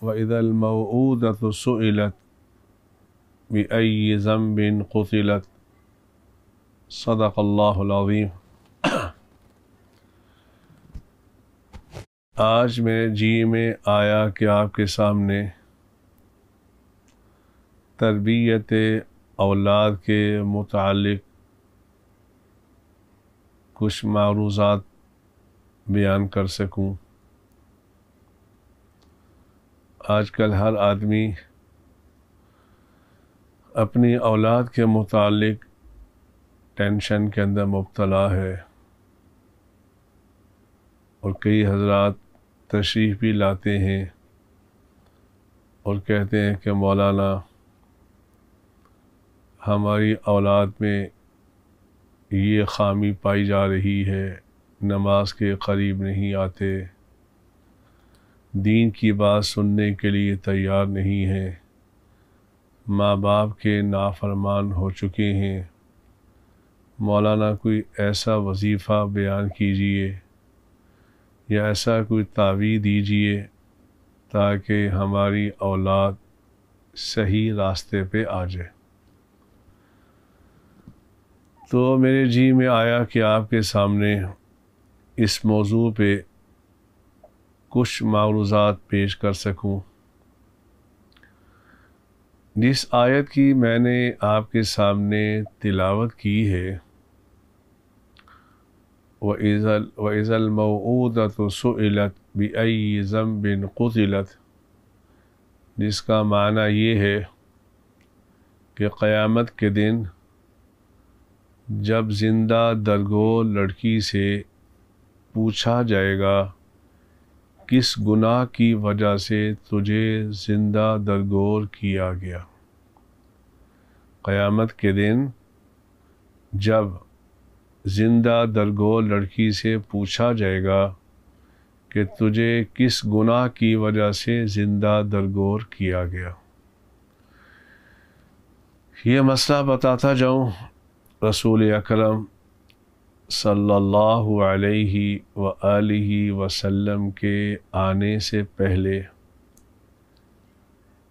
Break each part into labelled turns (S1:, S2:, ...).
S1: وَإِذَا الْمَوْءُودَةُ سُئِلَتْ بِأَيِّ ذَنبٍ قُتِلَتْ صدق اللہ العظیم۔ آج میرے جی میں آیا کہ آپ کے سامنے تربیت اولاد کے متعلق کچھ معروضات بیان کر سکوں۔ آج کل ہر آدمی اپنی اولاد کے متعلق ٹینشن کے اندر مبتلا ہے، اور کئی حضرات تشریف بھی لاتے ہیں اور کہتے ہیں کہ مولانا ہماری اولاد میں یہ خامی پائی جا رہی ہے، نماز کے قریب نہیں آتے، دین کی بات سننے کے لیے تیار نہیں ہیں، ماں باپ کے نافرمان ہو چکے ہیں۔ مولانا کوئی ایسا وظیفہ بیان کیجئے یا ایسا کوئی تعویذ دیجئے تاکہ ہماری اولاد صحیح راستے پہ آ جائے۔ تو میرے جی میں آیا کہ آپ کے سامنے اس موضوع پہ کچھ معروضات پیش کر سکوں۔ جس آیت کی میں نے آپ کے سامنے تلاوت کی ہے، وَإِذَا الْمَوْءُودَةُ سُئِلَتْ بِأَيِّ ذَنبٍ قُتِلَتْ، جس کا معنی یہ ہے کہ قیامت کے دن جب زندہ درگور لڑکی سے پوچھا جائے گا کس گناہ کی وجہ سے تجھے زندہ درگور کیا گیا۔ قیامت کے دن جب زندہ درگور لڑکی سے پوچھا جائے گا کہ تجھے کس گناہ کی وجہ سے زندہ درگور کیا گیا۔ یہ مسئلہ بتاتا جاؤں، رسول اکرم صلی اللہ علیہ وآلہ وسلم کے آنے سے پہلے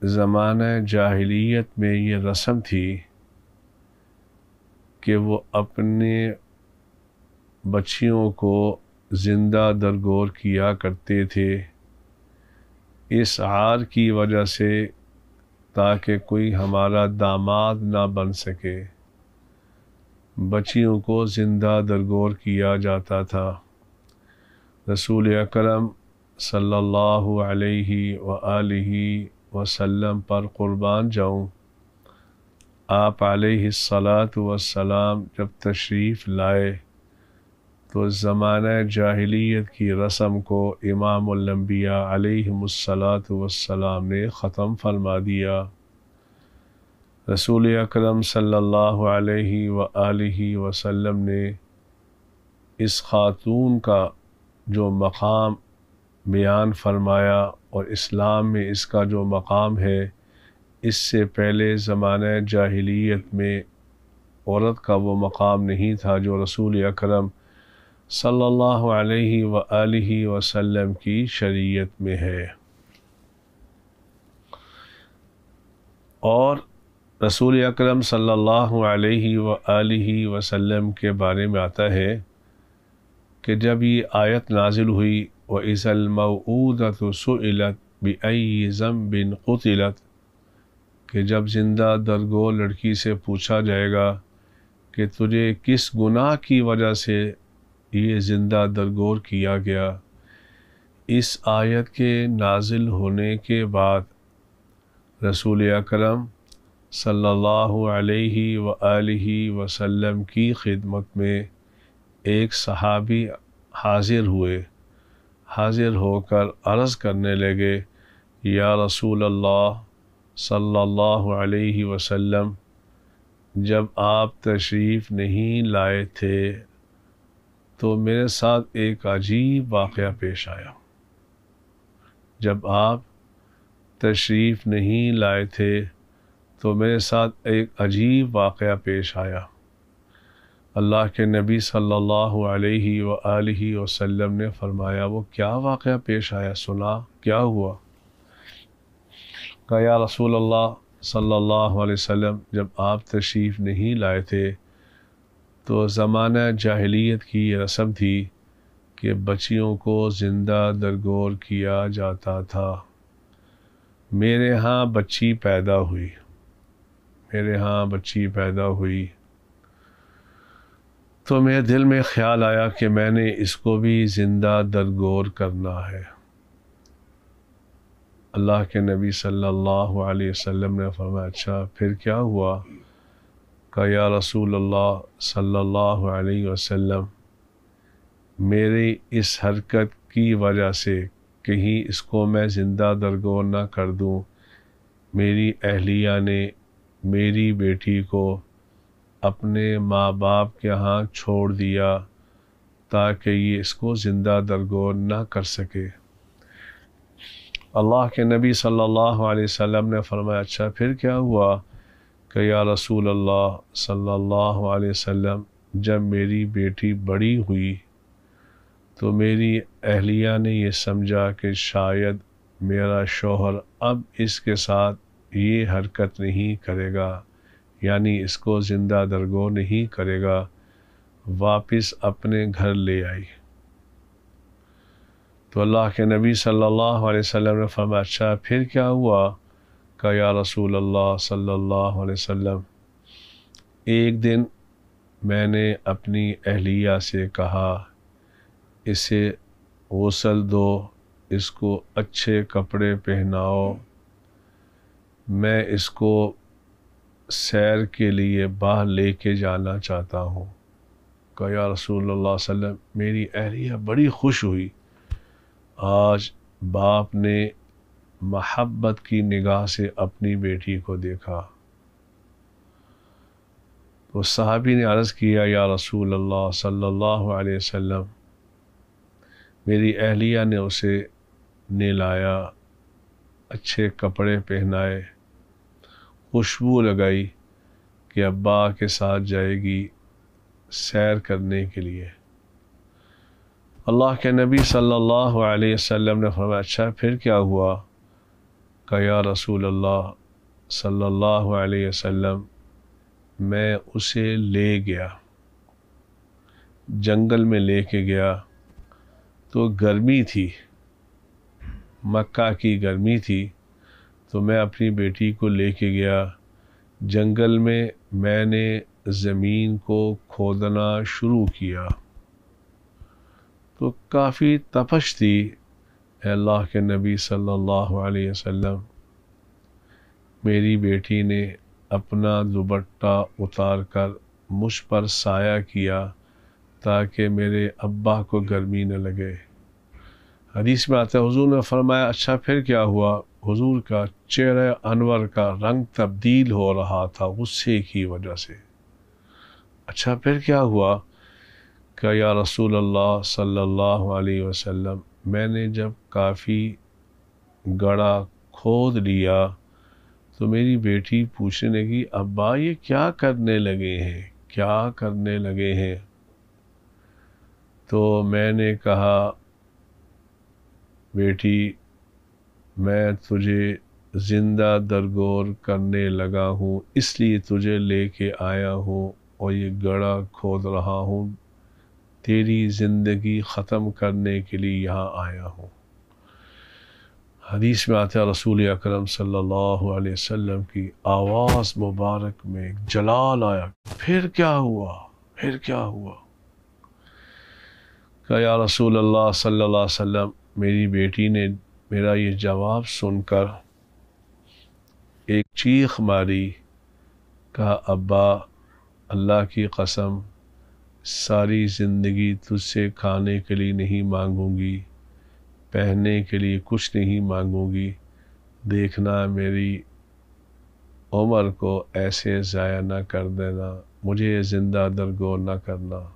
S1: زمانہ جاہلیت میں یہ رسم تھی کہ وہ اپنے بچیوں کو زندہ درگور کیا کرتے تھے، اس عار کی وجہ سے تاکہ کوئی ہمارا داماد نہ بن سکے، بچیوں کو زندہ درگور کیا جاتا تھا۔ رسول اکرم صلی اللہ علیہ وآلہ وسلم پر قربان جاؤں، آپ علیہ الصلاۃ والسلام جب تشریف لائے تو زمانہ جاہلیت کی رسم کو امام الانبیاء علیہ الصلاۃ والسلام نے ختم فرما دیا۔ رسول اکرم صلی اللہ علیہ وآلہ وسلم نے اس خاتون کا جو مقام بیان فرمایا اور اسلام میں اس کا جو مقام ہے، اس سے پہلے زمانہ جاہلیت میں عورت کا وہ مقام نہیں تھا جو رسول اکرم صلی اللہ علیہ وآلہ وسلم کی شریعت میں ہے۔ اور رسول اکرم صلی اللہ علیہ وآلہ وسلم کے بارے میں آتا ہے کہ جب یہ آیت نازل ہوئی وَإِذَا الْمَوْءُودَةُ سُئِلَتْ بِأَيِّ ذَنبٍ قُتِلَتْ، کہ جب زندہ درگور لڑکی سے پوچھا جائے گا کہ تجھے کس گناہ کی وجہ سے یہ زندہ درگور کیا گیا، اس آیت کے نازل ہونے کے بعد رسول اکرم صلی اللہ علیہ وآلہ وسلم کی خدمت میں ایک صحابی حاضر ہوئے، حاضر ہو کر عرض کرنے لگے، یا رسول اللہ صلی اللہ علیہ وسلم، جب آپ تشریف نہیں لائے تھے تو میرے ساتھ ایک عجیب واقعہ پیش آیا۔ جب آپ تشریف نہیں لائے تھے تو میرے ساتھ ایک عجیب واقعہ پیش آیا۔ اللہ کے نبی صلی اللہ علیہ وآلہ وسلم نے فرمایا، وہ کیا واقعہ پیش آیا، سنا کیا ہوا؟ کہا یا رسول اللہ صلی اللہ علیہ وسلم، جب آپ تشریف نہیں لائے تھے تو زمانہ جاہلیت کی یہ رسم تھی کہ بچیوں کو زندہ درگور کیا جاتا تھا۔ میرے ہاں بچی پیدا ہوئی تو میرے دل میں خیال آیا کہ میں نے اس کو بھی زندہ درگور کرنا ہے۔ اللہ کے نبی صلی اللہ علیہ وسلم نے فرمایا اچھا پھر کیا ہوا؟ کہا یا رسول اللہ صلی اللہ علیہ وسلم، میری اس حرکت کی وجہ سے کہیں اس کو میں زندہ درگور نہ کر دوں، میری اہلیہ نے میری بیٹی کو اپنے ماں باپ کے ہاں چھوڑ دیا تاکہ یہ اس کو زندہ درگور نہ کر سکے۔ اللہ کے نبی صلی اللہ علیہ وسلم نے فرمایا اچھا پھر کیا ہوا؟ کہ یا رسول اللہ صلی اللہ علیہ وسلم، جب میری بیٹی بڑی ہوئی تو میری اہلیہ نے یہ سمجھا کہ شاید میرا شوہر اب اس کے ساتھ یہ حرکت نہیں کرے گا، یعنی اس کو زندہ درگور نہیں کرے گا، واپس اپنے گھر لے آئی۔ تو اللہ کے نبی صلی اللہ علیہ وسلم نے فرمایا اچھا پھر کیا ہوا؟ کہ یا رسول اللہ صلی اللہ علیہ وسلم، ایک دن میں نے اپنی اہلیہ سے کہا اسے غسل دو، اس کو اچھے کپڑے پہناؤ، میں اس کو سیر کے لیے باہر لے کے جانا چاہتا ہوں۔ کہ یا رسول اللہ صلی اللہ علیہ وسلم، میری اہلیہ بڑی خوش ہوئی، آج باپ نے محبت کی نگاہ سے اپنی بیٹی کو دیکھا۔ تو صحابی نے عرض کیا یا رسول اللہ صلی اللہ علیہ وسلم، میری اہلیہ نے اسے نہلایا، اچھے کپڑے پہنائے، خوشبو لگائی کہ ابا کے ساتھ جائے گی سیر کرنے کے لیے۔ اللہ کے نبی صلی اللہ علیہ وسلم نے فرمایا اچھا پھر کیا ہوا؟ کہ یا رسول اللہ صلی اللہ علیہ وسلم، میں اسے لے گیا، جنگل میں لے کے گیا، تو گرمی تھی، مکہ کی گرمی تھی، تو میں اپنی بیٹی کو لے کے گیا جنگل میں نے زمین کو کھودنا شروع کیا، تو کافی تپش تھی۔ اے اللہ کے نبی صلی اللہ علیہ وسلم، میری بیٹی نے اپنا دوپٹہ اتار کر مجھ پر سایہ کیا تاکہ میرے ابا کو گرمی نہ لگے۔ حدیث میں آتا ہے حضور نے فرمایا اچھا پھر کیا ہوا؟ حضور کا چہرہ انور کا رنگ تبدیل ہو رہا تھا غصے کی وجہ سے۔ اچھا پھر کیا ہوا؟ کہ یا رسول اللہ صلی اللہ علیہ وسلم، میں نے جب کافی گڑھا کھود لیا تو میری بیٹی پوچھنے لگی ابا یہ کیا کرنے لگے ہیں؟ تو میں نے کہا بیٹی میں تجھے زندہ درگور کرنے لگا ہوں، اس لیے تجھے لے کے آیا ہوں اور یہ گڑھا کھود رہا ہوں، تیری زندگی ختم کرنے کے لیے یہاں آیا ہوں۔ حدیث میں آتا ہے رسول اکرم صلی اللہ علیہ وسلم کی آواز مبارک میں ایک جلال آیا، پھر کیا ہوا؟ کہ یا رسول اللہ صلی اللہ علیہ وسلم، میری بیٹی نے میرا یہ جواب سن کر ایک چیخ ماری، کہا ابا اللہ کی قسم ساری زندگی تجھ سے کھانے کے لیے نہیں مانگوں گی، پہننے کے لیے کچھ نہیں مانگوں گی، دیکھنا میری عمر کو ایسے ضائع نہ کر دینا، مجھے زندہ درگور نہ کرنا۔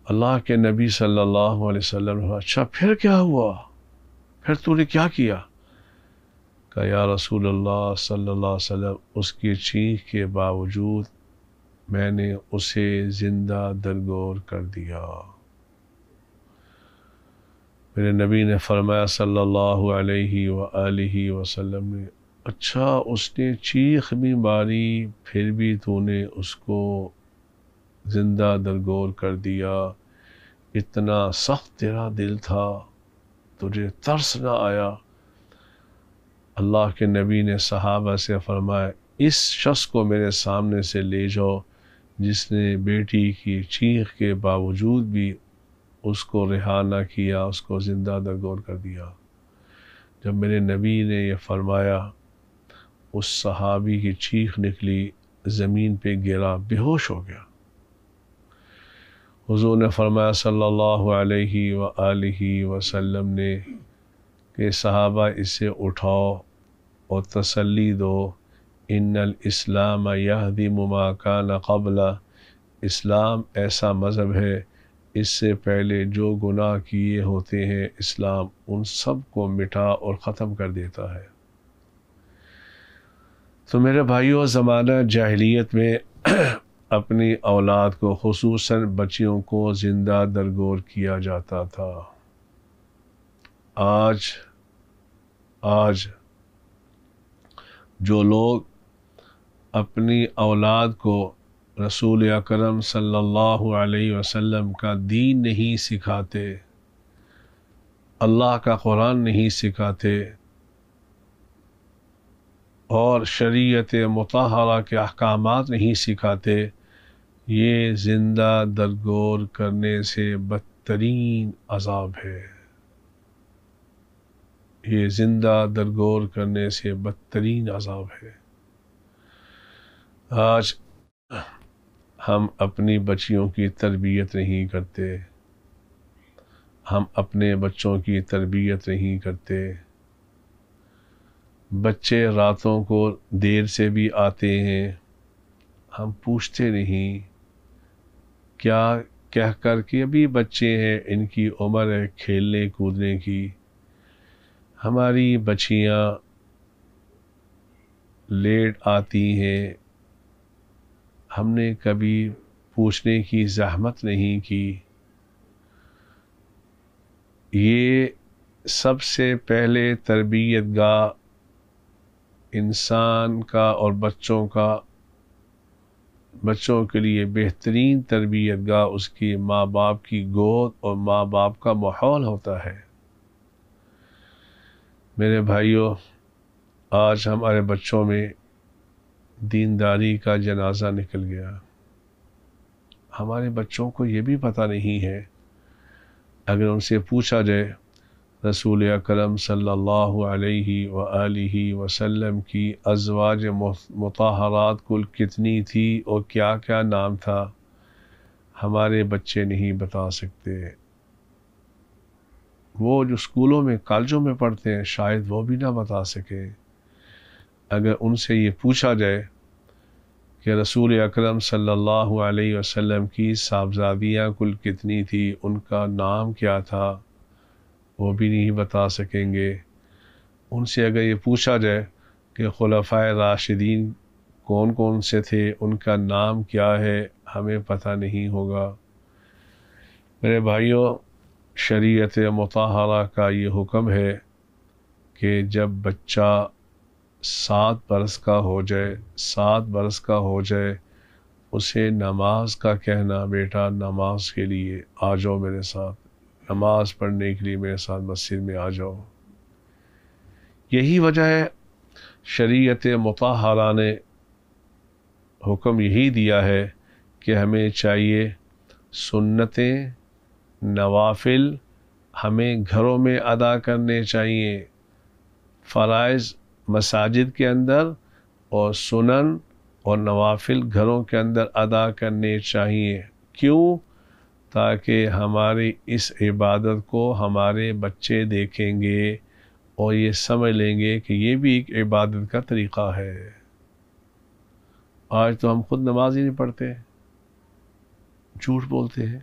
S1: اللہ کے نبی صلی اللہ علیہ وسلم نے اچھا پھر کیا ہوا؟ پھر تو نے کیا کیا؟ کہ یا رسول اللہ صلی اللہ علیہ وسلم، اس کی چیخ کے باوجود میں نے اسے زندہ درگور کر دیا۔ میرے نبی نے فرمایا صلی اللہ علیہ وآلہ وسلم نے، اچھا اس نے چیخ بھی ماری پھر بھی تو نے اس کو زندہ درگور کر دیا، اتنا سخت تیرا دل تھا، تجھے ترس نہ آیا؟ اللہ کے نبی نے صحابہ سے فرمایا، اس شخص کو میرے سامنے سے لے جاؤ جس نے بیٹی کی چیخ کے باوجود بھی اس کو رہا نہ کیا، اس کو زندہ درگور کر دیا۔ جب میرے نبی نے یہ فرمایا، اس صحابی کی چیخ نکلی، زمین پہ گرا، بے ہوش ہو گیا۔ حضور نے فرمایا صلی اللہ علیہ وآلہ وسلم نے کہ صحابہ اسے اٹھاؤ اور تسلی دو، ان الاسلام یہدم ما کان قبل، اسلام ایسا مذہب ہے اس سے پہلے جو گناہ کیے ہوتے ہیں اسلام ان سب کو مٹا اور ختم کر دیتا ہے۔ تو میرے بھائیوں، زمانہ جاہلیت میں اپنی اولاد کو خصوصاً بچیوں کو زندہ درگور کیا جاتا تھا۔ آج جو لوگ اپنی اولاد کو رسول اکرم صلی اللہ علیہ وسلم کا دین نہیں سکھاتے، اللہ کا قرآن نہیں سکھاتے اور شریعت مطہرہ کے احکامات نہیں سکھاتے، یہ زندہ درگور کرنے سے بدترین عذاب ہے۔ یہ زندہ درگور کرنے سے بدترین عذاب ہے۔ آج ہم اپنی بچیوں کی تربیت نہیں کرتے، ہم اپنے بچوں کی تربیت نہیں کرتے۔ بچے راتوں کو دیر سے بھی آتے ہیں، ہم پوچھتے نہیں، کیا کہہ کر کہ ابھی بچے ہیں، ان کی عمر ہے کھیلنے کودنے کی۔ ہماری بچیاں لیٹ آتی ہیں، ہم نے کبھی پوچھنے کی زحمت نہیں کی۔ یہ سب سے پہلے تربیت گاہ انسان کا اور بچوں کے لیے بہترین تربیت گاہ اس کی ماں باپ کی گود اور ماں باپ کا ماحول ہوتا ہے۔ میرے بھائیوں، آج ہمارے بچوں میں دینداری کا جنازہ نکل گیا۔ ہمارے بچوں کو یہ بھی پتہ نہیں ہے، اگر ان سے پوچھا جائے رسول اکرم صلی اللہ علیہ وآلہ وسلم کی ازواج مطہرات کل کتنی تھی اور کیا کیا نام تھا، ہمارے بچے نہیں بتا سکتے۔ وہ جو اسکولوں میں کالجوں میں پڑھتے ہیں شاید وہ بھی نہ بتا سکے۔ اگر ان سے یہ پوچھا جائے کہ رسول اکرم صلی اللہ علیہ وسلم کی صاحبزادیاں کل کتنی تھی، ان کا نام کیا تھا، وہ بھی نہیں بتا سکیں گے۔ ان سے اگر یہ پوچھا جائے کہ خلفائے راشدین کون کون سے تھے، ان کا نام کیا ہے، ہمیں پتہ نہیں ہوگا۔ میرے بھائیوں، شریعت مطہرہ کا یہ حکم ہے کہ جب بچہ 7 برس کا ہو جائے اسے نماز کا کہنا، بیٹا نماز کے لیے آ جاؤ میرے ساتھ، نماز پڑھنے کے لیے میرے ساتھ مسجد میں آ جاؤ۔ یہی وجہ ہے شریعت مطہرہ نے حکم یہی دیا ہے کہ ہمیں چاہیے سنتیں، نوافل ہمیں گھروں میں ادا کرنے چاہیے، فرائض مساجد کے اندر اور سنن اور نوافل گھروں کے اندر ادا کرنے چاہیے۔ کیوں؟ تاکہ ہماری اس عبادت کو ہمارے بچے دیکھیں گے اور یہ سمجھ لیں گے کہ یہ بھی ایک عبادت کا طریقہ ہے۔ آج تو ہم خود نماز ہی نہیں پڑھتے، جھوٹ بولتے ہیں۔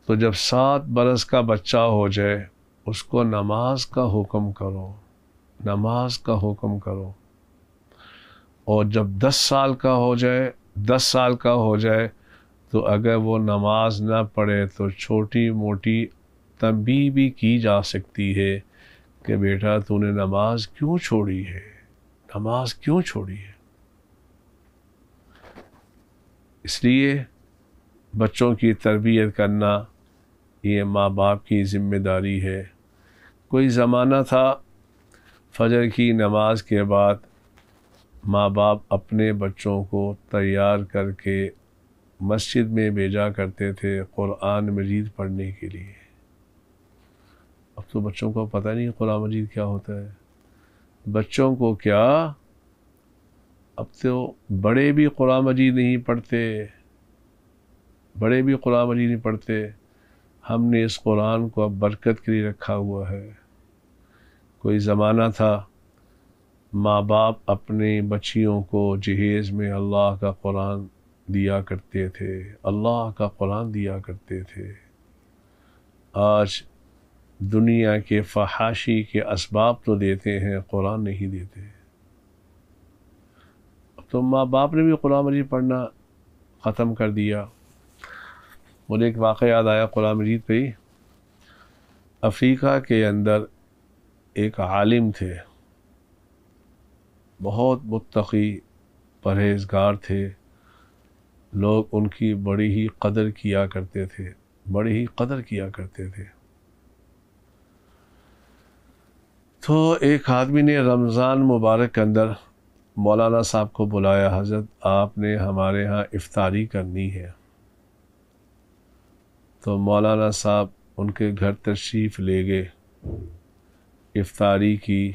S1: تو جب 7 برس کا بچہ ہو جائے اس کو نماز کا حکم کرو، نماز کا حکم کرو، اور جب 10 سال کا ہو جائے تو اگر وہ نماز نہ پڑھے تو چھوٹی موٹی تنبیہ بھی کی جا سکتی ہے کہ بیٹا تو نے نماز کیوں چھوڑی ہے، نماز کیوں چھوڑی ہے۔ اس لیے بچوں کی تربیت کرنا یہ ماں باپ کی ذمہ داری ہے۔ کوئی زمانہ تھا فجر کی نماز کے بعد ماں باپ اپنے بچوں کو تیار کر کے مسجد میں بھیجا کرتے تھے قرآن مجید پڑھنے کے لیے۔ اب تو بچوں کو پتہ نہیں قرآن مجید کیا ہوتا ہے۔ بچوں کو کیا، اب تو بڑے بھی قرآن مجید نہیں پڑھتے، بڑے بھی قرآن مجید نہیں پڑھتے۔ ہم نے اس قرآن کو اب برکت کے لیے رکھا ہوا ہے۔ کوئی زمانہ تھا ماں باپ اپنے بچیوں کو جہیز میں اللہ کا قرآن دیا کرتے تھے، اللہ کا قرآن دیا کرتے تھے۔ آج دنیا کے فحاشی کے اسباب تو دیتے ہیں، قرآن نہیں دیتے۔ اب تو ماں باپ نے بھی قرآن مجید پڑھنا ختم کر دیا۔ مجھے ایک واقعہ یاد آیا قرآن مجید پہ ہی۔ افریقہ کے اندر ایک عالم تھے، بہت متقی پرہیزگار تھے، لوگ ان کی بڑی ہی قدر کیا کرتے تھے، بڑی ہی قدر کیا کرتے تھے۔ تو ایک آدمی نے رمضان مبارک کے اندر مولانا صاحب کو بلایا، حضرت آپ نے ہمارے ہاں افطاری کرنی ہے۔ تو مولانا صاحب ان کے گھر تشریف لے گئے، افطاری کی۔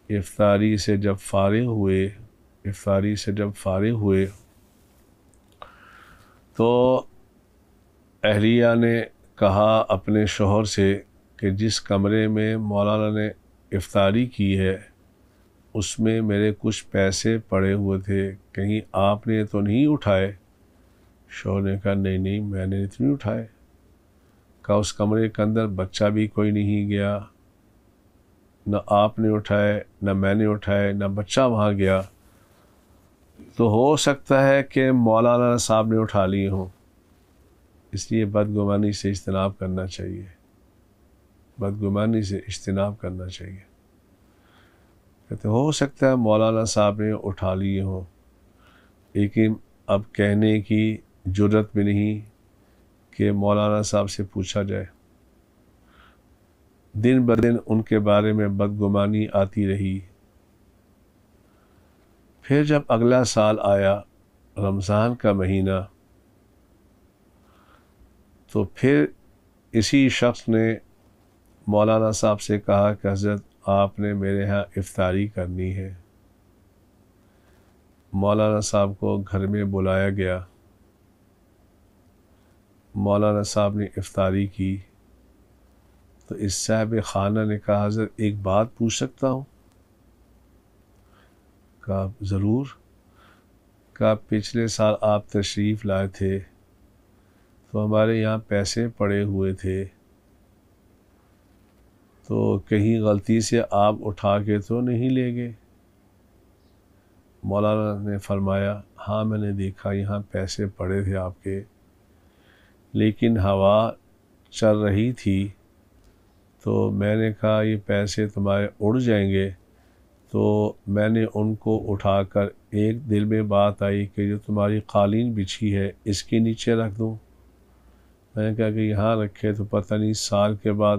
S1: افطاری سے جب فارغ ہوئے تو اہلیہ نے کہا اپنے شوہر سے کہ جس کمرے میں مولانا نے افطاری کی ہے اس میں میرے کچھ پیسے پڑے ہوئے تھے، کہیں آپ نے تو نہیں اٹھائے؟ شوہر نے کہا نہیں میں نے نہیں اٹھائے۔ کہا اس کمرے کے اندر بچہ بھی کوئی نہیں گیا، نہ آپ نے اٹھائے نہ میں نے اٹھائے نہ بچہ وہاں گیا، تو ہو سکتا ہے کہ مولانا صاحب نے اٹھا لیے ہوں۔ اس لیے بدگمانی سے اجتناب کرنا چاہیے، بدگمانی سے اجتناب کرنا چاہیے۔ کہتے ہو سکتا ہے مولانا صاحب نے اٹھا لیے ہوں، لیکن اب کہنے کی جرت بھی نہیں کہ مولانا صاحب سے پوچھا جائے۔ دن بدن ان کے بارے میں بدگمانی آتی رہی۔ پھر جب اگلا سال آیا رمضان کا مہینہ، تو پھر اسی شخص نے مولانا صاحب سے کہا کہ حضرت آپ نے میرے ہاں افطاری کرنی ہے۔ مولانا صاحب کو گھر میں بلایا گیا، مولانا صاحب نے افطاری کی تو اس صاحب خانہ نے کہا حضرت ایک بات پوچھ سکتا ہوں؟ کہا ضرور۔ کہا پچھلے سال آپ تشریف لائے تھے تو ہمارے یہاں پیسے پڑے ہوئے تھے، تو کہیں غلطی سے آپ اٹھا کے تو نہیں لے گئے؟ مولانا نے فرمایا ہاں میں نے دیکھا یہاں پیسے پڑے تھے آپ کے، لیکن ہوا چل رہی تھی تو میں نے کہا یہ پیسے تمہارے اڑ جائیں گے، تو میں نے ان کو اٹھا کر ایک دل میں بات آئی کہ جو تمہاری قالین بچھی ہے اس کے نیچے رکھ دوں۔ میں نے کہا کہ یہاں رکھے تو پتہ نہیں سال کے بعد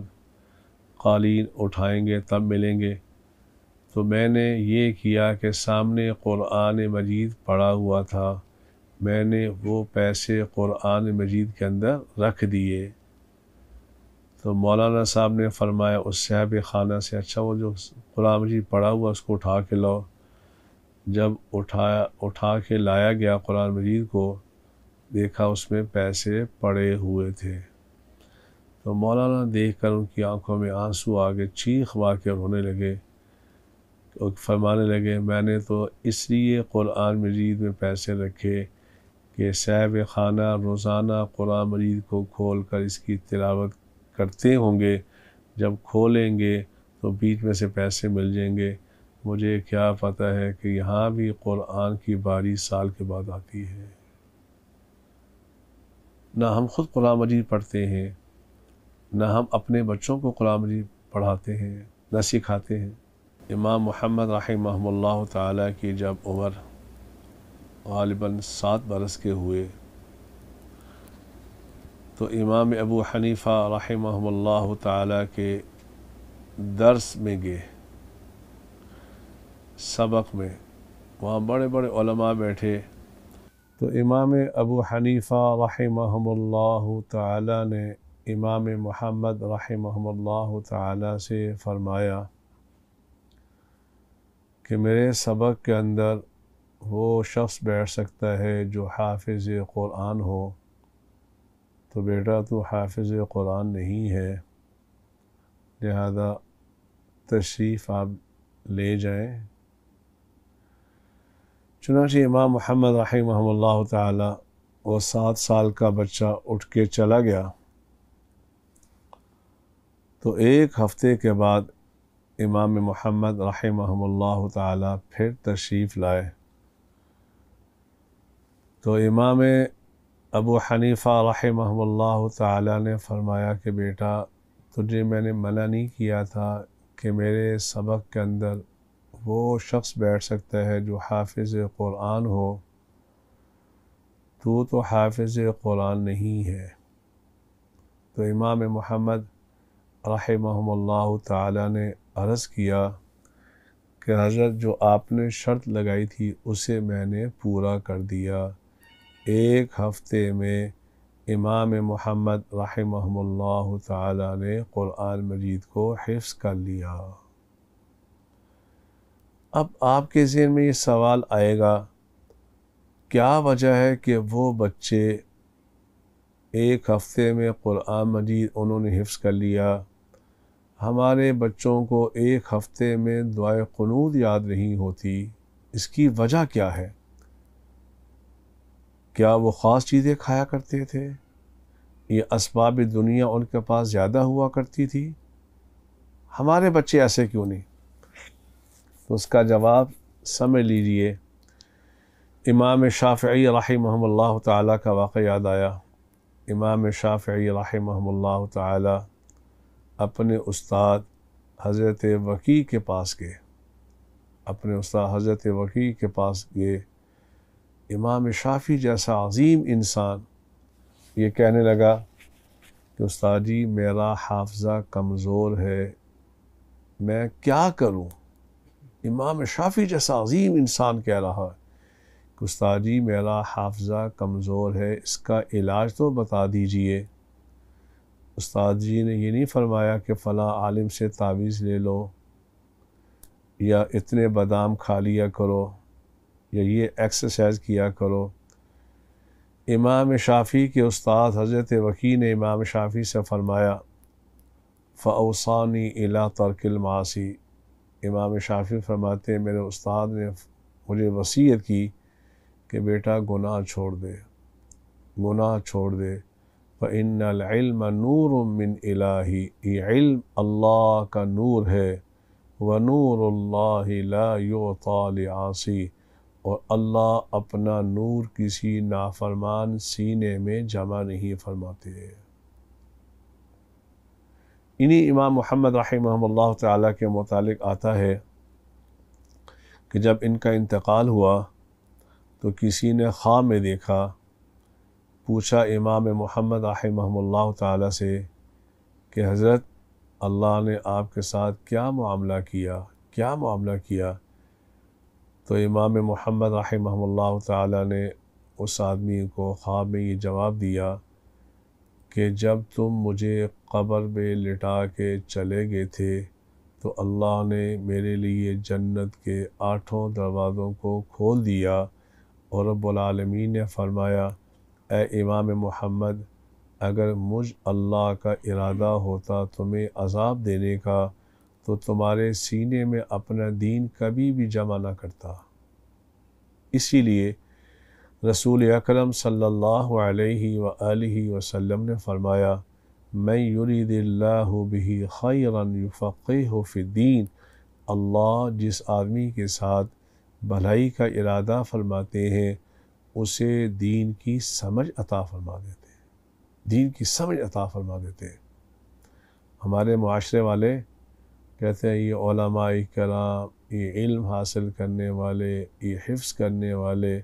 S1: قالین اٹھائیں گے تب ملیں گے، تو میں نے یہ کیا کہ سامنے قرآن مجید پڑا ہوا تھا، میں نے وہ پیسے قرآن مجید کے اندر رکھ دیے۔ تو مولانا صاحب نے فرمایا اس صاحب خانہ سے اچھا وہ جو قرآن مجید پڑا ہوا اس کو اٹھا کے لاؤ۔ جب اٹھا کے لایا گیا قرآن مجید کو، دیکھا اس میں پیسے پڑے ہوئے تھے۔ تو مولانا دیکھ کر ان کی آنکھوں میں آنسو آ گئے، چیخ مار کے رونے لگے، فرمانے لگے میں نے تو اس لیے قرآن مجید میں پیسے رکھے کہ صاحب خانہ روزانہ قرآن مجید کو کھول کر اس کی تلاوت کرتے ہوں گے، جب کھولیں گے تو بیچ میں سے پیسے مل جائیں گے۔ مجھے کیا پتہ ہے کہ یہاں بھی قرآن کی باری سال کے بعد آتی ہے۔ نہ ہم خود قرآن مجید پڑھتے ہیں، نہ ہم اپنے بچوں کو قرآن مجید پڑھاتے ہیں، نہ سکھاتے ہیں۔ امام محمد رحمہ اللہ تعالیٰ کی جب عمر غالباً 7 برس کے ہوئے تو امام ابو حنیفہ رحمہ اللہ تعالیٰ کے درس میں گئے، سبق میں، وہاں بڑے بڑے علماء بیٹھے، تو امام ابو حنیفہ رحمہ اللہ تعالیٰ نے امام محمد رحمہ اللہ تعالیٰ سے فرمایا کہ میرے سبق کے اندر وہ شخص بیٹھ سکتا ہے جو حافظ قرآن ہو، تو بیٹا تو حافظ قرآن نہیں ہے، لہذا تشریف آپ لے جائیں۔ چنانچہ امام محمد رحمہ اللہ تعالی وہ 7 سال کا بچہ اٹھ کے چلا گیا۔ تو ایک ہفتے کے بعد امام محمد رحمہ اللہ تعالی پھر تشریف لائے، تو امام ابو حنیفہ رحمہ اللہ تعالی نے فرمایا کہ بیٹا تجھے میں نے منع نہیں کیا تھا کہ میرے سبق کے اندر وہ شخص بیٹھ سکتا ہے جو حافظ قرآن ہو، تو حافظ قرآن نہیں ہے۔ تو امام محمد رحمہ اللہ تعالی نے عرض کیا کہ حضرت جو آپ نے شرط لگائی تھی اسے میں نے پورا کر دیا، ایک ہفتے میں امام محمد رحمہ اللہ تعالی نے قرآن مجید کو حفظ کر لیا۔ اب آپ کے ذہن میں یہ سوال آئے گا، کیا وجہ ہے کہ وہ بچے ایک ہفتے میں قرآن مجید انہوں نے حفظ کر لیا، ہمارے بچوں کو ایک ہفتے میں دعائے قنوت یاد نہیں ہوتی؟ اس کی وجہ کیا ہے؟ کیا وہ خاص چیزیں کھایا کرتے تھے؟ یہ اسباب دنیا ان کے پاس زیادہ ہوا کرتی تھی؟ ہمارے بچے ایسے کیوں نہیں؟ تو اس کا جواب سمجھ لیجئے۔ امام شافعی رحمہ اللہ تعالیٰ کا واقعہ یاد آیا۔ امام شافعی رحمہ اللہ تعالیٰ اپنے استاد حضرت وکیع کے پاس گئے، اپنے استاد حضرت وکیع کے پاس گئے۔ امام شافعی جیسا عظیم انسان یہ کہنے لگا کہ استاد جی میرا حافظہ کمزور ہے، میں کیا کروں؟ امام شافعی جیسا عظیم انسان کہہ رہا ہے کہ استاد جی میرا حافظہ کمزور ہے، اس کا علاج تو بتا دیجئے۔ استاد جی نے یہ نہیں فرمایا کہ فلاں عالم سے تعویذ لے لو، یا اتنے بادام کھا لیا کرو، یا یہ ایکسرسائز کیا کرو۔ امام شافعی کے استاد حضرت وکیع نے امام شافعی سے فرمایا فَأَوْصَانِي إِلَىٰ تَرْكِ الْمَعَاصِي، امام شافعی فرماتے ہیں میرے استاد نے مجھے وصیت کی کہ بیٹا گناہ چھوڑ دے، گناہ چھوڑ دے۔ فَإِنَّ الْعِلْمَ نُورٌ مِّنْ إِلَٰهِ، یہ علم اللہ کا نور ہے، وَنُورُ اللَّهِ لَا يُعْطَىٰ لِعَاصِي، اور اللہ اپنا نور کسی نافرمان سینے میں جمع نہیں فرماتے۔ انہی امام محمد رحمہ اللہ تعالیٰ کے متعلق آتا ہے کہ جب ان کا انتقال ہوا تو کسی نے خواب میں دیکھا، پوچھا امام محمد رحمہ اللہ تعالیٰ سے کہ حضرت اللہ نے آپ کے ساتھ کیا معاملہ کیا؟ تو امام محمد رحمہ اللہ تعالیٰ نے اس آدمی کو خواب میں یہ جواب دیا کہ جب تم مجھے قبر میں لٹا کے چلے گئے تھے تو اللہ نے میرے لیے جنت کے 8 دروازوں کو کھول دیا، اور رب العالمین نے فرمایا اے امام محمد اگر مجھ اللہ کا ارادہ ہوتا تمہیں عذاب دینے کا تو تمہارے سینے میں اپنا دین کبھی بھی جمع نہ کرتا۔ اسی لیے رسول اکرم صلی اللہ علیہ وآلہ وسلم نے فرمایا من یرید اللہ بہ خیرا یفقہہ فی الدین، اللہ جس آدمی کے ساتھ بھلائی کا ارادہ فرماتے ہیں اسے دین کی سمجھ عطا فرما دیتے ہیں۔ دین کی سمجھ عطا فرما دیتے ہیں۔ ہمارے معاشرے والے کہتے ہیں یہ علماء کرام، یہ علم حاصل کرنے والے، یہ حفظ کرنے والے،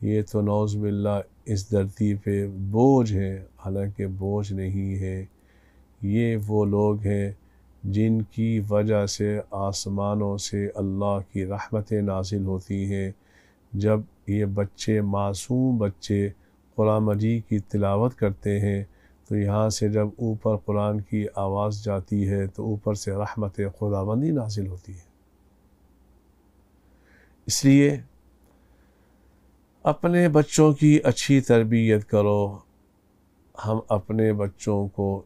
S1: یہ تو نعوذ باللہ اس دھرتی پہ بوجھ ہیں، حالانکہ بوجھ نہیں ہے۔ یہ وہ لوگ ہیں جن کی وجہ سے آسمانوں سے اللہ کی رحمتیں نازل ہوتی ہیں۔ جب یہ بچے، معصوم بچے قرآن مجید کی تلاوت کرتے ہیں تو یہاں سے جب اوپر قرآن کی آواز جاتی ہے تو اوپر سے رحمت خداوندی نازل ہوتی ہے۔ اس لیے اپنے بچوں کی اچھی تربیت کرو۔ ہم اپنے بچوں کو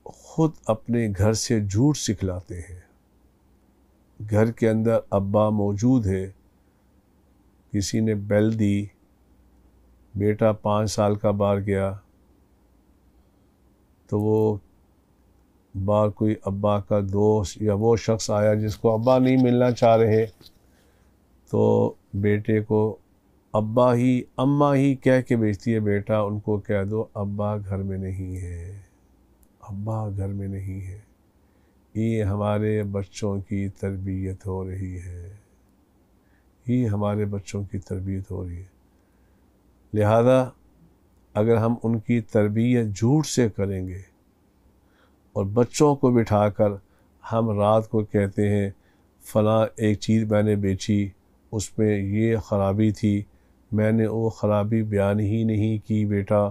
S1: خود اپنے گھر سے جھوٹ سکھلاتے ہیں۔ گھر کے اندر ابا موجود ہے، کسی نے بیل دی، بیٹا 5 سال کا باہر گیا تو وہ باہر کوئی ابا کا دوست یا وہ شخص آیا جس کو ابا نہیں ملنا چاہ رہے، تو بیٹے کو ابا ہی اماں ہی کہہ کے بھیجتی ہے، بیٹا ان کو کہہ دو ابا گھر میں نہیں ہے، ابا گھر میں نہیں ہے۔ یہ ہمارے بچوں کی تربیت ہو رہی ہے، یہ ہمارے بچوں کی تربیت ہو رہی ہے۔ لہذا اگر ہم ان کی تربیت جھوٹ سے کریں گے اور بچوں کو بٹھا کر ہم رات کو کہتے ہیں فلاں ایک چیز میں نے بیچی، اس میں یہ خرابی تھی، میں نے وہ خرابی بیان ہی نہیں کی بیٹا،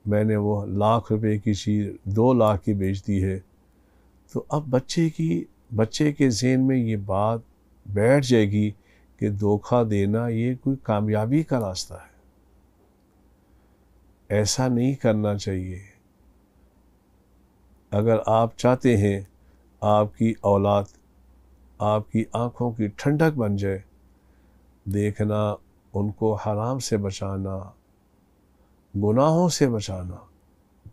S1: میں نے وہ 1,00,000 روپے کی چیز 2 لاکھ کی بیچ دی ہے، تو اب بچے کے ذہن میں یہ بات بیٹھ جائے گی کہ دھوکہ دینا یہ کوئی کامیابی کا راستہ ہے۔ ایسا نہیں کرنا چاہیے۔ اگر آپ چاہتے ہیں آپ کی اولاد آپ کی آنکھوں کی ٹھنڈک بن جائے، دیکھنا ان کو حرام سے بچانا، گناہوں سے بچانا،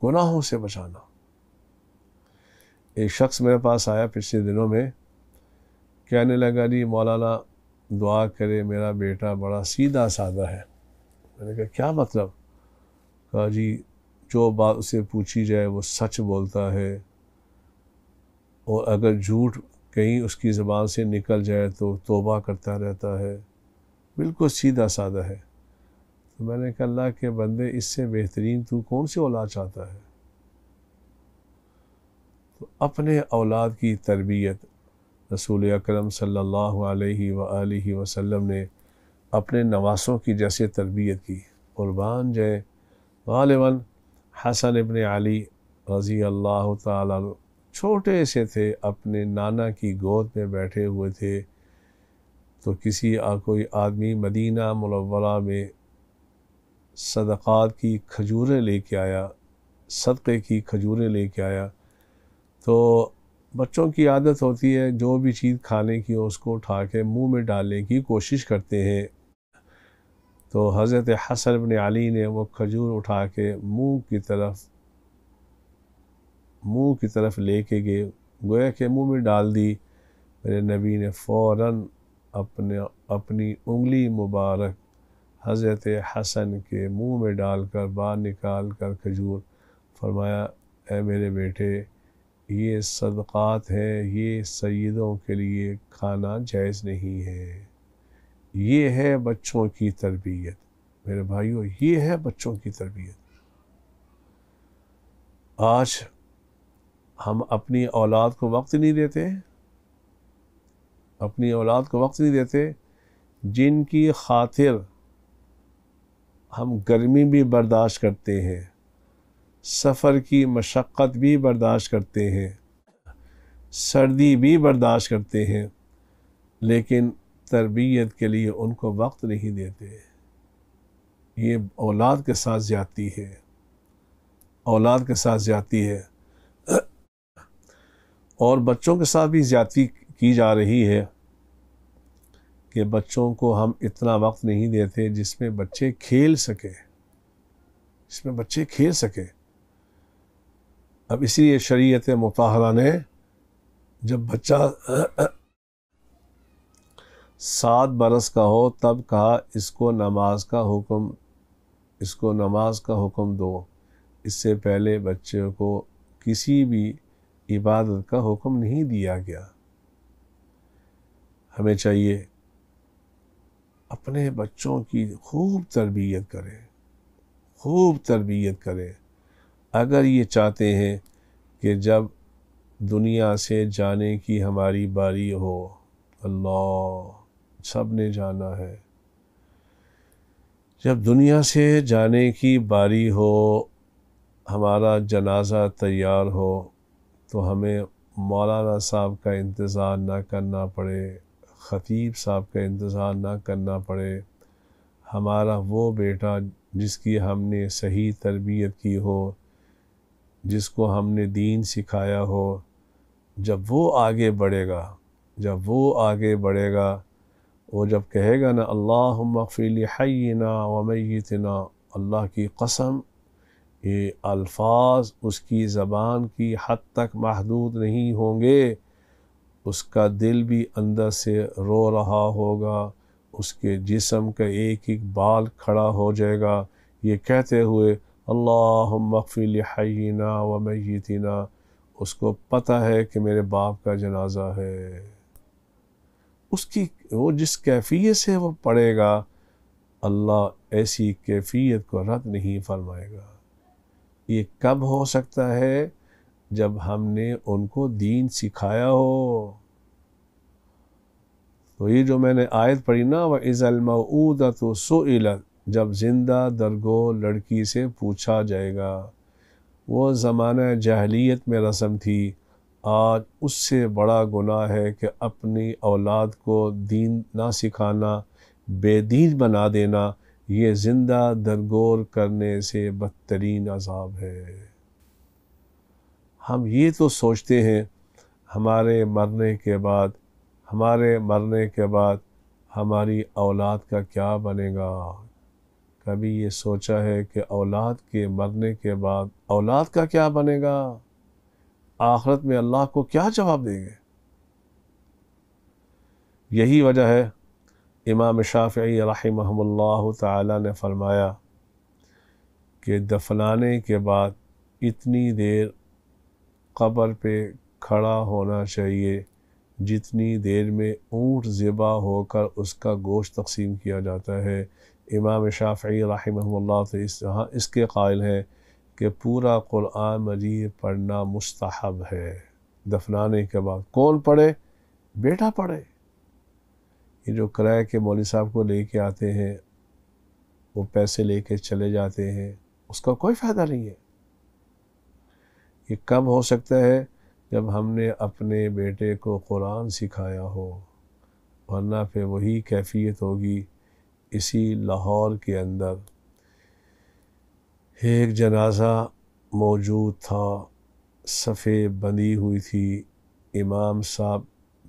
S1: گناہوں سے بچانا۔ ایک شخص میرے پاس آیا پچھلے دنوں میں، کہنے لگا جی مولانا دعا کرے، میرا بیٹا بڑا سیدھا سادہ ہے۔ میں نے کہا کیا مطلب؟ کہا جی جو بات اسے پوچھی جائے وہ سچ بولتا ہے، اور اگر جھوٹ کہیں اس کی زبان سے نکل جائے تو توبہ کرتا رہتا ہے، بالکل سیدھا سادہ ہے۔ تو میں نے کہا اللہ کے بندے، اس سے بہترین تو کون سی اولاد چاہتا ہے؟ تو اپنے اولاد کی تربیت رسول اکرم صلی اللہ علیہ وآلہ وسلم نے اپنے نواسوں کی جیسے تربیت کی، قربان جائے۔ غالباً حسن ابن علی رضی اللہ تعالیٰ عنہ چھوٹے سے تھے، اپنے نانا کی گود میں بیٹھے ہوئے تھے، تو کوئی آدمی مدینہ منورہ میں صدقات کی کھجوریں لے کے آیا، صدقے کی کھجوریں لے کے آیا، تو بچوں کی عادت ہوتی ہے جو بھی چیز کھانے کی اس کو اٹھا کے منہ میں ڈالنے کی کوشش کرتے ہیں۔ تو حضرت حسن بن علی نے وہ کھجور اٹھا کے منہ کی طرف لے کے گئے، گویا کہ منہ میں ڈال دی۔ میرے نبی نے فوراً اپنی انگلی مبارک حضرت حسن کے منہ میں ڈال کر باہر نکال کر کھجور، فرمایا اے میرے بیٹے، یہ صدقات ہیں، یہ سیدوں کے لیے کھانا جائز نہیں ہے۔ یہ ہے بچوں کی تربیت میرے بھائیوں، یہ ہے بچوں کی تربیت۔ آج ہم اپنی اولاد کو وقت نہیں دیتے، اپنی اولاد کو وقت نہیں دیتے، جن کی خاطر ہم گرمی بھی برداشت کرتے ہیں، سفر کی مشقت بھی برداشت کرتے ہیں، سردی بھی برداشت کرتے ہیں، لیکن تربیت کے لیے ان کو وقت نہیں دیتے۔ یہ اولاد کے ساتھ زیادتی ہے، اولاد کے ساتھ زیادتی ہے، اور بچوں کے ساتھ بھی زیادتی کی جا رہی ہے کہ بچوں کو ہم اتنا وقت نہیں دیتے جس میں بچے کھیل سکیں، اب اسی لیے شریعت مطہرہ نے جب بچہ 7 برس کا ہو تب کہا اس کو نماز کا حکم دو، اس سے پہلے بچے کو کسی بھی عبادت کا حکم نہیں دیا گیا۔ ہمیں چاہیے اپنے بچوں کی خوب تربیت کریں، خوب تربیت کریں۔ اگر یہ چاہتے ہیں کہ جب دنیا سے جانے کی ہماری باری ہو، اللہ سب نے جانا ہے، جب دنیا سے جانے کی باری ہو، ہمارا جنازہ تیار ہو، تو ہمیں مولانا صاحب کا انتظار نہ کرنا پڑے، خطیب صاحب کا انتظار نہ کرنا پڑے۔ ہمارا وہ بیٹا جس کی ہم نے صحیح تربیت کی ہو، جس کو ہم نے دین سکھایا ہو، جب وہ آگے بڑھے گا، جب وہ آگے بڑھے گا، وہ جب کہے گا نا اللہم اغفر لحینا و میتنا، اللہ کی قسم یہ الفاظ اس کی زبان کی حد تک محدود نہیں ہوں گے، اس کا دل بھی اندر سے رو رہا ہوگا، اس کے جسم کا ایک ایک بال کھڑا ہو جائے گا یہ کہتے ہوئے اللہم اغفر لحینا و میتنا۔ اس کو پتہ ہے کہ میرے باپ کا جنازہ ہے، اس کی وہ جس کیفیت سے وہ پڑھے گا، اللہ ایسی کیفیت کو رد نہیں فرمائے گا۔ یہ کب ہو سکتا ہے؟ جب ہم نے ان کو دین سکھایا ہو۔ تو یہ جو میں نے آیت پڑھی نا وَإِذَا الْمَوْءُودَةُ سُئِلَتْ، جب زندہ درگو لڑکی سے پوچھا جائے گا، وہ زمانہ جاہلیت میں رسم تھی، آج اس سے بڑا گناہ ہے کہ اپنی اولاد کو دین نہ سکھانا، بے دین بنا دینا، یہ زندہ درگور کرنے سے بدترین عذاب ہے۔ ہم یہ تو سوچتے ہیں ہمارے مرنے کے بعد ہماری اولاد کا کیا بنے گا؟ کبھی یہ سوچا ہے کہ اولاد کے مرنے کے بعد اولاد کا کیا بنے گا؟ آخرت میں اللہ کو کیا جواب دیں گے؟ یہی وجہ ہے امام شافعی رحمہ اللہ تعالی نے فرمایا کہ دفنانے کے بعد اتنی دیر قبر پہ کھڑا ہونا چاہیے جتنی دیر میں اونٹ ذبح ہو کر اس کا گوشت تقسیم کیا جاتا ہے۔ امام شافعی رحمہ اللہ تو اس کے قائل ہیں کہ پورا قرآن مجید پڑھنا مستحب ہے دفنانے کے بعد۔ کون پڑھے؟ بیٹا پڑھے۔ یہ جو کرائے کے مولوی صاحب کو لے کے آتے ہیں، وہ پیسے لے کے چلے جاتے ہیں، اس کا کوئی فائدہ نہیں ہے۔ یہ کب ہو سکتا ہے؟ جب ہم نے اپنے بیٹے کو قرآن سکھایا ہو، ورنہ پھر وہی کیفیت ہوگی۔ اسی لاہور کے اندر ایک جنازہ موجود تھا، صفیں بندھی ہوئی تھی، امام صاحب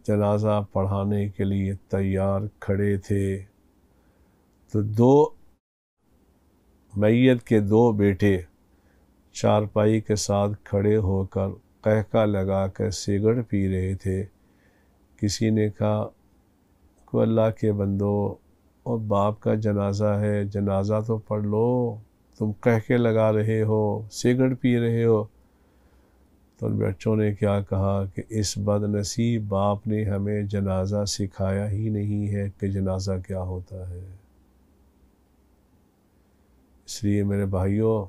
S1: جنازہ پڑھانے کے لیے تیار کھڑے تھے، تو میت کے دو بیٹے چارپائی کے ساتھ کھڑے ہو کر قہقہ لگا کر سگرٹ پی رہے تھے۔ کسی نے کہا کہ اللہ کے بندو، اور باپ کا جنازہ ہے، جنازہ تو پڑھ لو، تم قہقے لگا رہے ہو، سگرٹ پی رہے ہو۔ تو ان بچوں نے کیا کہا کہ اس بد نصیب باپ نے ہمیں جنازہ سکھایا ہی نہیں ہے کہ جنازہ کیا ہوتا ہے۔ اس لیے میرے بھائیوں،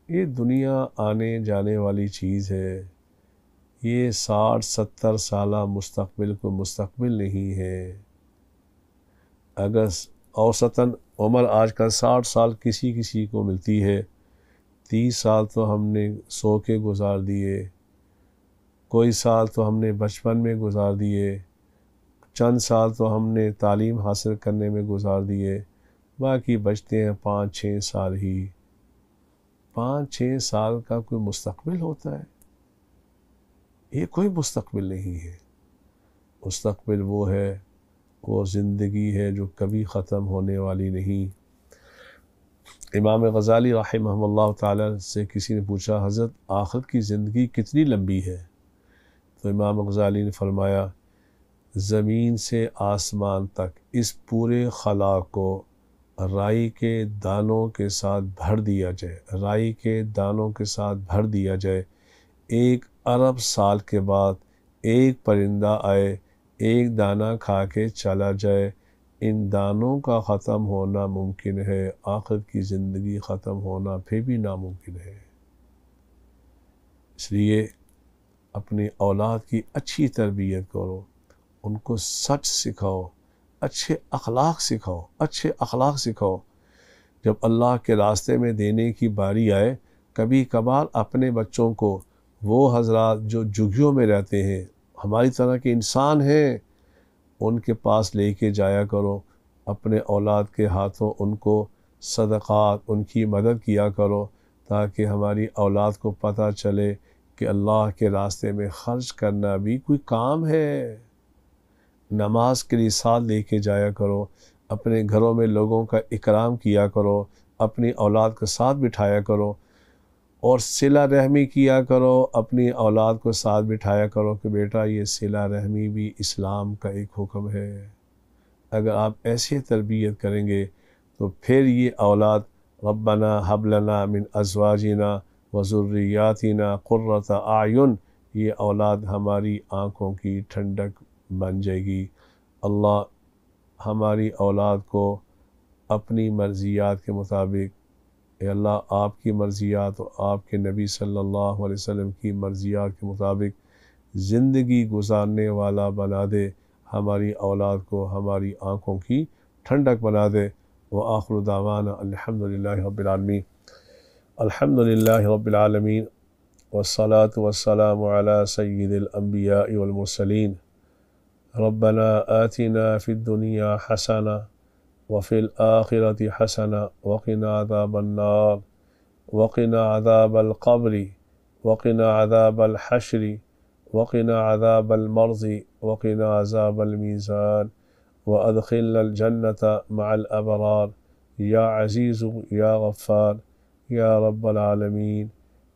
S1: یہ دنیا آنے جانے والی چیز ہے، یہ 60-70 سالہ مستقبل کو مستقبل نہیں ہے۔ اگر اوسطاً عمر آج کل 60 سال کسی کو ملتی ہے، 30 سال تو ہم نے سو کے گزار دیے، کوئی سال تو ہم نے بچپن میں گزار دیے، چند سال تو ہم نے تعلیم حاصل کرنے میں گزار دیے، باقی بچتے ہیں 5-6 سال ہی۔ 5-6 سال کا کوئی مستقبل ہوتا ہے؟ یہ کوئی مستقبل نہیں ہے۔ مستقبل وہ زندگی ہے جو کبھی ختم ہونے والی نہیں۔ امام غزالی رحمہ اللہ تعالی سے کسی نے پوچھا حضرت آخرت کی زندگی کتنی لمبی ہے؟ تو امام غزالی نے فرمایا زمین سے آسمان تک اس پورے خلا کو رائی کے دانوں کے ساتھ بھر دیا جائے، رائی کے دانوں کے ساتھ بھر دیا جائے، 1 ارب سال کے بعد ایک پرندہ آئے، ایک دانہ کھا کے چلا جائے، ان دانوں کا ختم ہونا ممکن ہے، آخرت کی زندگی ختم ہونا پھر بھی ناممکن ہے۔ اس لیے اپنی اولاد کی اچھی تربیت کرو، ان کو سچ سکھاؤ، اچھے اخلاق سکھاؤ، اچھے اخلاق سکھاؤ۔ جب اللہ کے راستے میں دینے کی باری آئے، کبھی کبھار اپنے بچوں کو وہ حضرات جو جھگیوں میں رہتے ہیں، ہماری طرح کے انسان ہیں، ان کے پاس لے کے جایا کرو، اپنے اولاد کے ہاتھوں ان کو صدقات، ان کی مدد کیا کرو، تاکہ ہماری اولاد کو پتہ چلے کہ اللہ کے راستے میں خرچ کرنا بھی کوئی کام ہے۔ نماز کے لیے ساتھ لے کے جایا کرو، اپنے گھروں میں لوگوں کا اکرام کیا کرو، اپنی اولاد کے ساتھ بٹھایا کرو، اور صلہ رحمی کیا کرو، اپنی اولاد کو ساتھ بٹھایا کرو کہ بیٹا یہ صلہ رحمی بھی اسلام کا ایک حکم ہے۔ اگر آپ ایسے تربیت کریں گے تو پھر یہ اولاد ربنا ہب لنا من ازواجنا وذریاتنا قرۃ اعین، یہ اولاد ہماری آنکھوں کی ٹھنڈک بن جائے گی۔ اللہ ہماری اولاد کو اپنی مرضیات کے مطابق، اے اللہ آپ کی مرضیات اور آپ کے نبی صلی اللہ علیہ وسلم کی مرضیات کے مطابق زندگی گزارنے والا بنا دے، ہماری اولاد کو ہماری آنکھوں کی ٹھنڈک بنا دے۔ وآخر دعوانا الحمدللہ رب العالمین، الحمدللہ رب العالمین، والصلاة والسلام علی سید الانبیاء والمرسلین۔ ربنا آتنا فی الدنیا حسنہ وفی الآخرۃ حسنہ وقنا عذاب النار وقنا عذاب القبر وقنا عذاب الحشر وقنا عذاب المرض وقنا عذاب المیزان وادخلنا الجنة مع الابرار یا عزیز یا غفار یا رب العالمین۔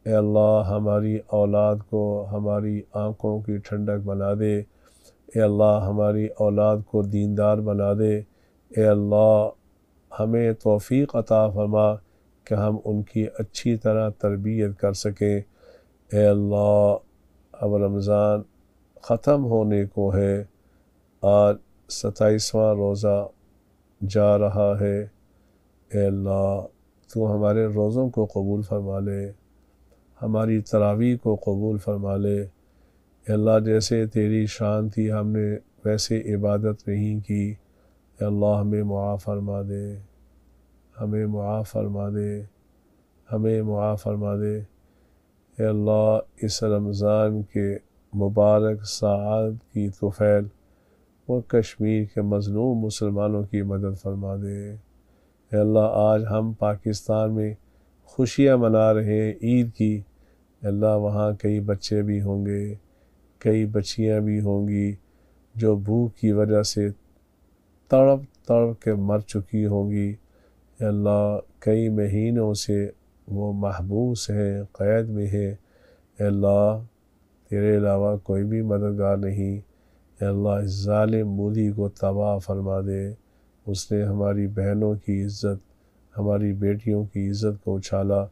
S1: اے اللہ ہماری اولاد کو ہماری آنکھوں کی ٹھنڈک بنا دے، اے اللہ ہماری اولاد کو دیندار بنا دے، اے اللہ ہمیں توفیق عطا فرما کہ ہم ان کی اچھی طرح تربیت کر سکیں۔ اے اللہ اب رمضان ختم ہونے کو ہے، آج 27واں روزہ جا رہا ہے، اے اللہ تو ہمارے روزوں کو قبول فرما لے، ہماری تراویح کو قبول فرما لے۔ اے اللہ جیسے تیری شان تھی ہم نے ویسے عبادت نہیں کی، اے اللہ ہمیں معاف فرما دے، ہمیں معاف فرما دے، ہمیں معاف فرما دے۔ اے اللہ اس رمضان کے مبارک ساعات کی طفیل اور کشمیر کے مظلوم مسلمانوں کی مدد فرما دے۔ اے اللہ آج ہم پاکستان میں خوشیاں منا رہے ہیں عید کی، اے اللہ وہاں کئی بچے بھی ہوں گے، کئی بچیاں بھی ہوں گی جو بھوک کی وجہ سے تڑپ تڑپ کے مر چکی ہوں گی، اے اللہ کئی مہینوں سے وہ محبوس ہیں، قید میں ہیں، اے اللہ تیرے علاوہ کوئی بھی مددگار نہیں۔ اے اللہ اس ظالم مودی کو تباہ فرما دے، اس نے ہماری بہنوں کی عزت، ہماری بیٹیوں کی عزت کو اچھالا۔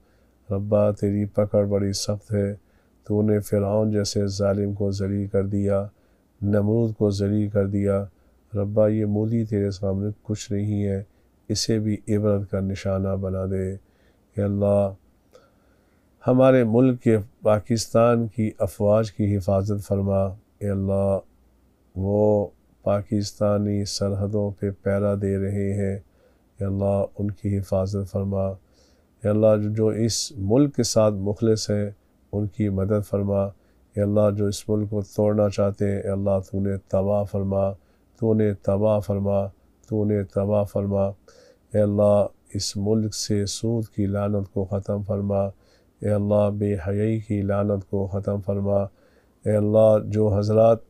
S1: ربا تیری پکڑ بڑی سخت ہے، تو نے فرعون جیسے ظالم کو ذلیل کر دیا، نمرود کو ذلیل کر دیا۔ ربا یہ مودی تیرے سامنے کچھ نہیں ہے، اسے بھی عبرت کا نشانہ بنا دے۔ اے اللہ ہمارے ملک کے پاکستان کی افواج کی حفاظت فرما، اے اللہ وہ پاکستانی سرحدوں پہ پہرا دے رہے ہیں، اے اللہ ان کی حفاظت فرما۔ اے اللہ جو اس ملک کے ساتھ مخلص ہیں ان کی مدد فرما، اے اللہ جو اس ملک کو توڑنا چاہتے ہیں، اے اللہ تو نے تباہ فرما، تو نے تباہ فرما، تو نے تباہ فرما۔ اے اللہ اس ملک سے سود کی لعنت کو ختم فرما، اے اللہ بے حیائی کی لعنت کو ختم فرما۔ اے اللہ جو حضرات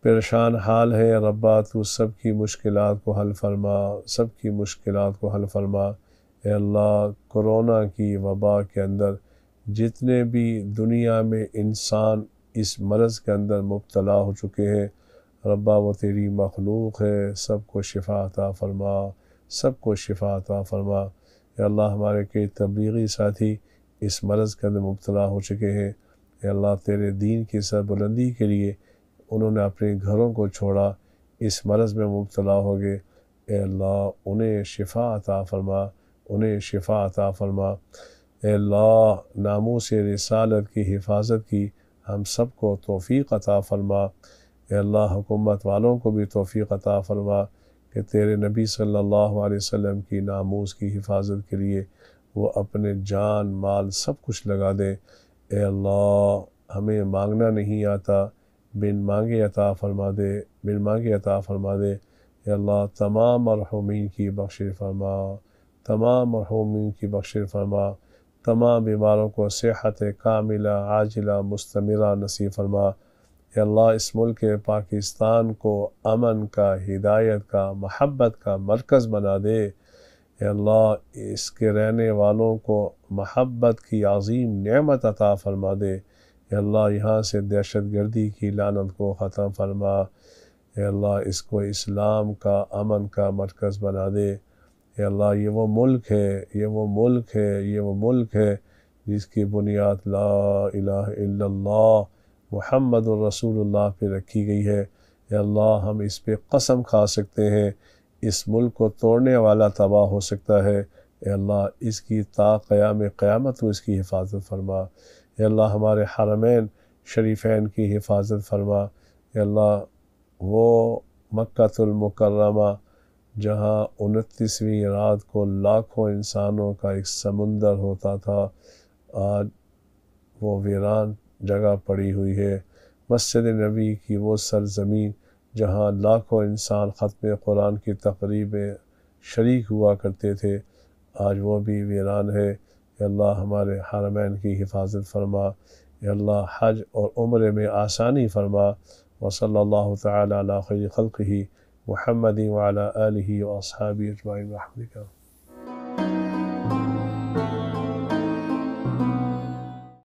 S1: پریشان حال ہیں، ربا تو سب کی مشکلات کو حل فرما، سب کی مشکلات کو حل فرما۔ اے اللہ کرونا کی وبا کے اندر جتنے بھی دنیا میں انسان اس مرض کے اندر مبتلا ہو چکے ہیں، ربا وہ تیری مخلوق ہے، سب کو شفا عطا فرما، سب کو شفا عطا فرما۔ اے اللہ ہمارے کئی تبلیغی ساتھی اس مرض کے اندر مبتلا ہو چکے ہیں، اے اللہ تیرے دین کی سربلندی کے لیے انہوں نے اپنے گھروں کو چھوڑا، اس مرض میں مبتلا ہو گئے، اے اللہ انہیں شفا عطا فرما، انہیں شفا عطا فرما۔ اے اللہ ناموس رسالت کی حفاظت کی ہم سب کو توفیق عطا فرما۔ اے اللہ حکومت والوں کو بھی توفیق عطا فرما کہ تیرے نبی صلی اللہ علیہ وسلم کی ناموس کی حفاظت کے لیے وہ اپنے جان مال سب کچھ لگا دے۔ اے اللہ ہمیں مانگنا نہیں آتا، بن مانگے عطا فرما دے، بن مانگے عطا فرما دے۔ اے اللہ تمام مرحومین کی بخشش فرما، تمام مرحومین کی بخشش فرما، تمام بیماروں کو صحت کاملہ عاجلہ مستمرہ نصیب فرما۔ اے اللہ اس ملک پاکستان کو امن کا، ہدایت کا، محبت کا مرکز بنا دے۔ اے اللہ اس کے رہنے والوں کو محبت کی عظیم نعمت عطا فرما دے۔ اے اللہ یہاں سے دہشت گردی کی لعنت کو ختم فرما۔ اے اللہ اس کو اسلام کا، امن کا مرکز بنا دے۔ اے اللہ یہ وہ ملک ہے، یہ وہ ملک ہے، یہ وہ ملک ہے جس کی بنیاد لا الہ الا اللہ محمد الرسول اللہ پہ رکھی گئی ہے۔ اے اللہ ہم اس پہ قسم کھا سکتے ہیں اس ملک کو توڑنے والا تباہ ہو سکتا ہے۔ اے اللہ اس کی تا قیام قیامت اس کی حفاظت فرما۔ اے اللہ ہمارے حرمین شریفین کی حفاظت فرما۔ اے اللہ وہ مکہ المکرمہ جہاں 29ویں رات کو لاکھوں انسانوں کا ایک سمندر ہوتا تھا، آج وہ ویران جگہ پڑی ہوئی ہے۔ مسجد نبی کی وہ سرزمین جہاں لاکھوں انسان ختم قرآن کی تقریب میں شریک ہوا کرتے تھے، آج وہ بھی ویران ہے۔ اے اللہ ہمارے حرمین کی حفاظت فرما۔ اے اللہ حج اور عمرے میں آسانی فرما۔ وصلی اللہ تعالی علی خیر خلقہ محمد وعلی آلہ واصحابہ اجمعین برحمتک۔